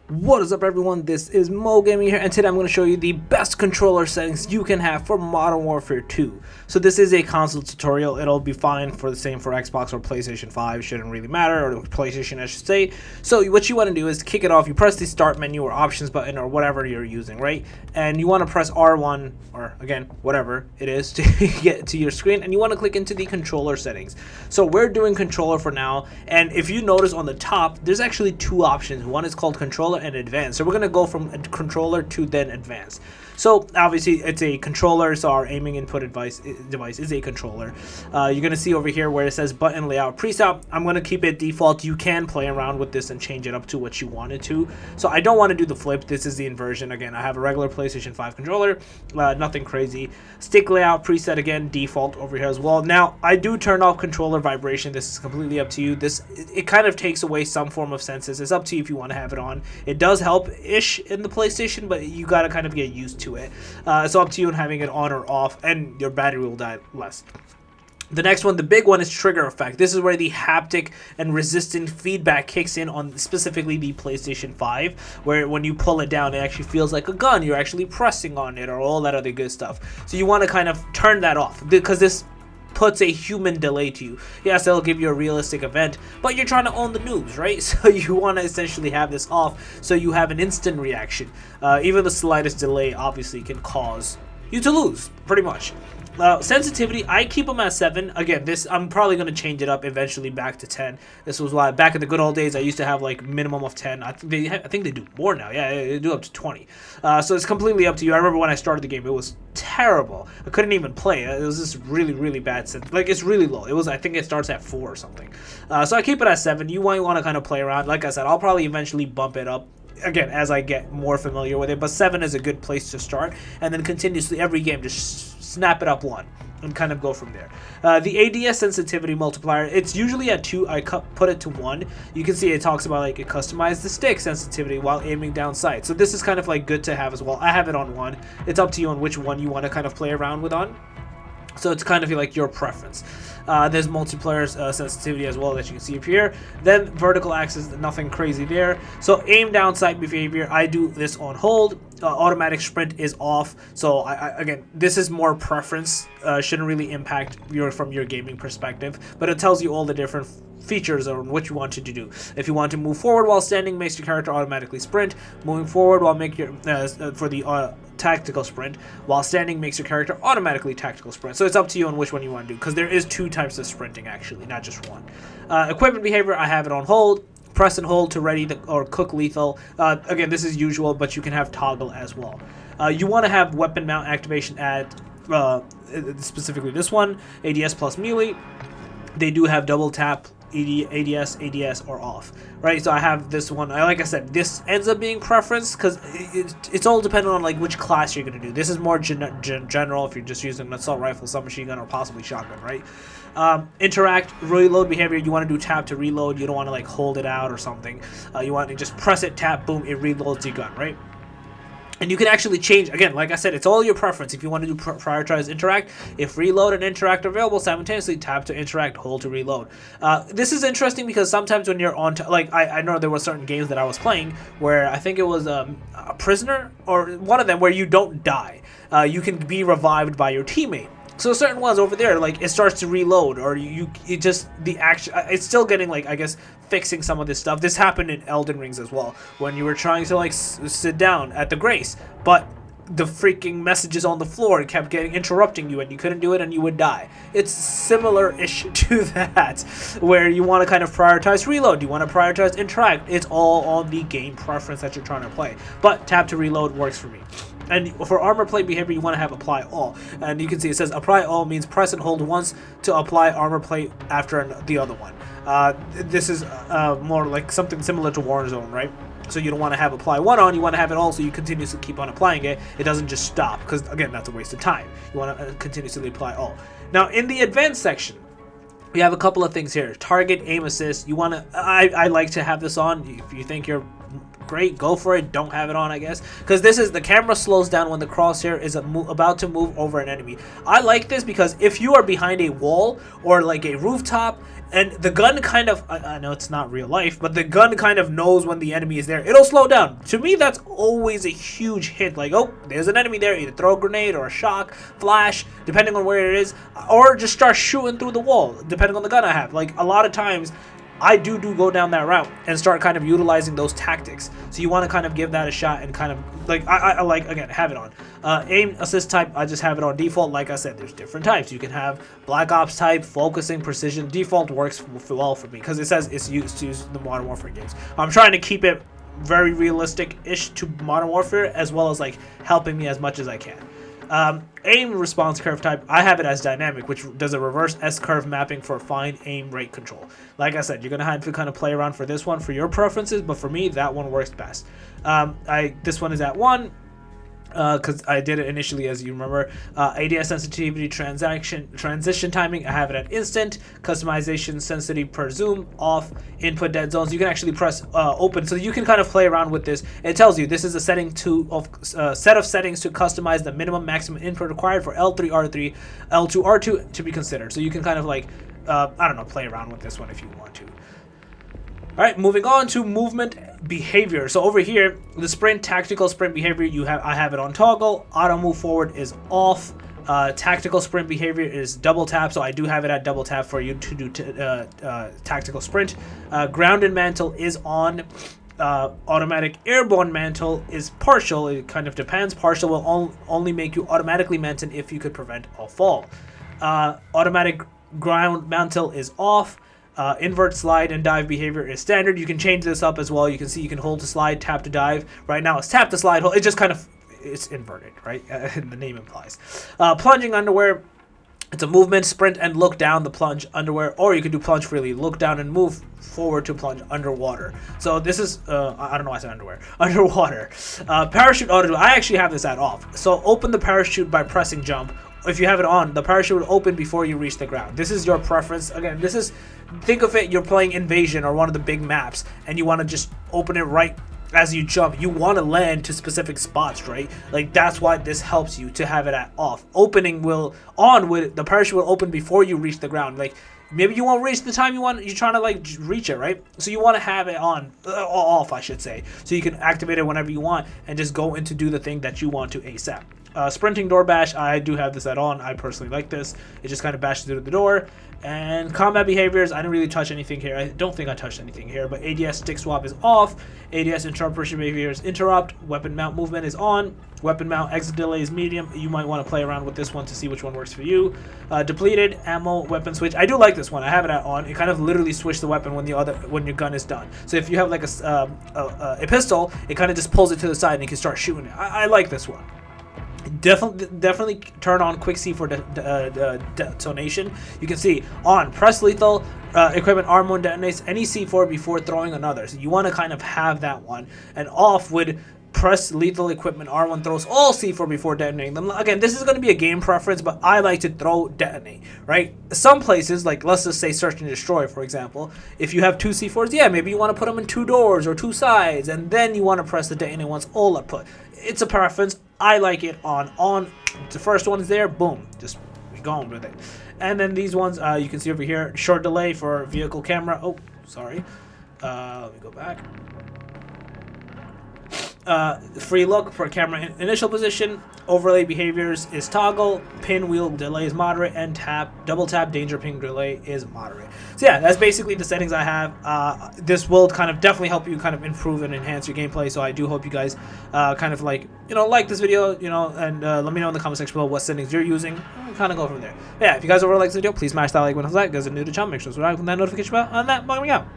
What is up, everyone? This is Mo Gaming here, and today I'm going to show you the best controller settings you can have for Modern Warfare 2. So this is a console tutorial. It'll be fine for the same for Xbox or PlayStation 5. Shouldn't really matter, or PlayStation I should say. So what you want to do is kick it off. You press the start menu or options button or whatever you're using, right? And you want to press R1 or again whatever it is to get to your screen, and you want to click into the controller settings. So we're doing controller for now, and if you notice on the top, there's actually two options. One is called controller and advanced. So we're going to go from controller to then advanced. So obviously it's a controller, so our aiming input device is a controller. You're going to see over here where it says button layout preset. I'm going to keep it default. You can play around with this and change it up to what you wanted to. So I don't want to do the flip. This is the inversion. Again, I have a regular PlayStation 5 controller, nothing crazy. Stick layout preset, again default over here as well. Now I do turn off controller vibration. This is completely up to you. It kind of takes away some form of senses. It's up to you if you want to have it on. It does help ish in the PlayStation, but you got to kind of get used to it. It's up to you in having it on or off, and your battery will die less. The next one, the big one, is trigger effect. This is where the haptic and resistant feedback kicks in on specifically the PlayStation 5, where when you pull it down, it actually feels like a gun. You're actually pressing on it or all that other good stuff. So you want to kind of turn that off, because this puts a human delay to you. Yes, it'll give you a realistic event, but you're trying to own the noobs, right? So you want to essentially have this off so you have an instant reaction. Even the slightest delay obviously can cause you to lose, pretty much. Sensitivity, I keep them at 7. Again, this I'm probably going to change it up eventually back to 10. This was why back in the good old days I used to have like minimum of 10. I think they do more now. Yeah, they do up to 20. So it's completely up to you. I remember when I started the game, it was terrible. I couldn't even play. It was just really bad. Like, it's really low. I think it starts at 4 or something. So I keep it at 7. You might want to kind of play around. Like I said, I'll probably eventually bump it up again as I get more familiar with it, but 7 is a good place to start, and then continuously every game just snap it up 1 and kind of go from there. The ADS sensitivity multiplier, it's usually at 2. I put it to 1. You can see it talks about like it customize the stick sensitivity while aiming down sight. So this is kind of like good to have as well. I have it on 1. It's up to you on which one you want to kind of play around with on. So it's kind of like your preference. There's multiplayer sensitivity as well that you can see up here. Then vertical axis, nothing crazy there. So aim down sight behavior, I do this on hold. Automatic sprint is off. So again, this is more preference. Shouldn't really impact from your gaming perspective, but it tells you all the different features on what you want to do. If you want to move forward while standing, makes your character automatically sprint. Moving forward while make your for the tactical sprint while standing makes your character automatically tactical sprint. So it's up to you on which one you want to do, because there is 2 types of sprinting actually, not just one. Equipment behavior, I have it on hold. Press and hold to ready or cook lethal. Again, this is usual, but you can have toggle as well. You want to have weapon mount activation at specifically this one, ADS plus melee. They do have double tap, ADS or off, right? So I have this one. Like I said, this ends up being preference because it's all dependent on like which class you're going to do. This is more general if you're just using an assault rifle, submachine gun, or possibly shotgun, right? Interact, reload behavior, you want to do tap to reload. You don't want to like hold it out or something. You want to just press it, tap, boom, it reloads your gun, right? And you can actually change, again, like I said, it's all your preference. If you want to do prioritize interact, if reload and interact are available simultaneously, tap to interact, hold to reload. This is interesting because sometimes when you're on, like I know there were certain games that I was playing where I think it was a prisoner or one of them where you don't die. You can be revived by your teammate. So certain ones over there, like it starts to reload, or the action, it's still getting like, I guess, fixing some of this stuff. This happened in Elden Rings as well, when you were trying to like sit down at the grace, but the freaking messages on the floor kept interrupting you, and you couldn't do it, and you would die. It's similar-ish to that, where you want to kind of prioritize reload, you want to prioritize interact. It's all on the game preference that you're trying to play, but tap to reload works for me. And for armor plate behavior, you want to have apply all, and you can see it says apply all means press and hold once to apply armor plate after the other one. This is more like something similar to Warzone, right? So you don't want to have apply one on, you want to have it all so you continuously keep on applying it. It doesn't just stop, because again, that's a waste of time. You want to continuously apply all. Now in the advanced section, we have a couple of things here. Target, aim assist. You want to, I like to have this on. If you think you're great, go for it. Don't have it on, I guess, because this is the camera slows down when the crosshair is about to move over an enemy. I like this because if you are behind a wall or like a rooftop and the gun kind of, I know it's not real life, but the gun kind of knows when the enemy is there, it'll slow down. To me, that's always a huge hint. Like, oh, there's an enemy there. Either throw a grenade or a shock, flash, depending on where it is, or just start shooting through the wall, depending on the gun I have. Like, a lot of times, I do go down that route and start kind of utilizing those tactics. So you want to kind of give that a shot and kind of like I like, again, have it on. Aim assist type, I just have it on default. Like I said, there's different types. You can have Black Ops type, focusing, precision. Default works well for me because it says it's used to use the Modern Warfare games. I'm trying to keep it very realistic-ish to Modern Warfare, as well as like helping me as much as I can. Aim response curve type, I have it as dynamic, which does a reverse S-curve mapping for fine aim rate control. Like I said, you're gonna have to kind of play around for this one for your preferences, but for me, that one works best. This one is at 1. Because I did it initially, as you remember. ADS sensitivity, transition timing, I have it at instant. Customization sensitivity per zoom, off. Input dead zones, you can actually press open, so you can kind of play around with this. It tells you this is a set of settings to customize the minimum maximum input required for L3, R3, L2, R2 to be considered. So you can kind of like, I don't know, play around with this one if you want to. Alright, moving on to movement behavior. So over here, the sprint, tactical sprint behavior, I have it on toggle. Auto move forward is off. Tactical sprint behavior is double tap, so I do have it at double tap for you to do tactical sprint. Grounded mantle is on. Automatic airborne mantle is partial. It kind of depends. Partial will only make you automatically mantle if you could prevent a fall. Automatic ground mantle is off. Invert, slide, and dive behavior is standard. You can change this up as well. You can see you can hold to slide, tap to dive. Right now it's tap to slide, hold. It just kind of, it's inverted, right? The name implies. Plunging underwear, it's a movement, sprint, and look down the plunge underwear, or you can do plunge freely, look down and move forward to plunge underwater. So this is, I don't know why I said underwear, underwater. Parachute auto, I actually have this at off. So open the parachute by pressing jump. If you have it on, the parachute will open before you reach the ground. This is your preference. Again, this is, think of it, you're playing Invasion or one of the big maps, and you want to just open it right as you jump. You want to land to specific spots, right? Like, that's why this helps you to have it at off. Opening will, on with, the parachute will open before you reach the ground. Like, maybe you won't reach the time you're trying to like reach it, right? So you want to have it on, off, I should say, so you can activate it whenever you want and just go in to do the thing that you want to ASAP. Sprinting door bash, I do have this on. I personally like this. It just kind of bashes through the door. And combat behaviors, I didn't really touch anything here. I don't think I touched anything here, but ADS stick swap is off. ADS interruption behaviors interrupt. Weapon mount movement is on. Weapon mount exit delay is medium. You might want to play around with this one to see which one works for you. Depleted ammo weapon switch. I do like this one. I have it on. It kind of literally switches the weapon when your gun is done. So if you have like a pistol, it kind of just pulls it to the side and you can start shooting it. I like this one. Definitely turn on quick C for detonation. You can see on press lethal equipment R1 detonates any C4 before throwing another. So you want to kind of have that one. And off would press lethal equipment R1 throws all C4 before detonating them. Again, this is going to be a game preference, but I like to throw detonate, right? Some places, like let's just say search and destroy, for example, if you have two C4s, yeah, maybe you want to put them in two doors or two sides, and then you want to press the detonate once all are put. It's a preference. I like it on. The first one is there, boom, just going with it. And then these ones, you can see over here, short delay for vehicle camera. Oh, sorry. Let me go back. Free look for camera initial position. Overlay behaviors is toggle. Pin wheel delay is moderate, and double tap danger ping delay is moderate. So yeah, that's basically the settings I have. This will kind of definitely help you kind of improve and enhance your gameplay. So I do hope you guys kind of like this video, and let me know in the comment section below what settings you're using. We'll kind of go from there. Yeah, if you guys overall like this video, please smash that like button. If you guys are new to the channel, make sure to subscribe with that notification bell on that. Bugging me out.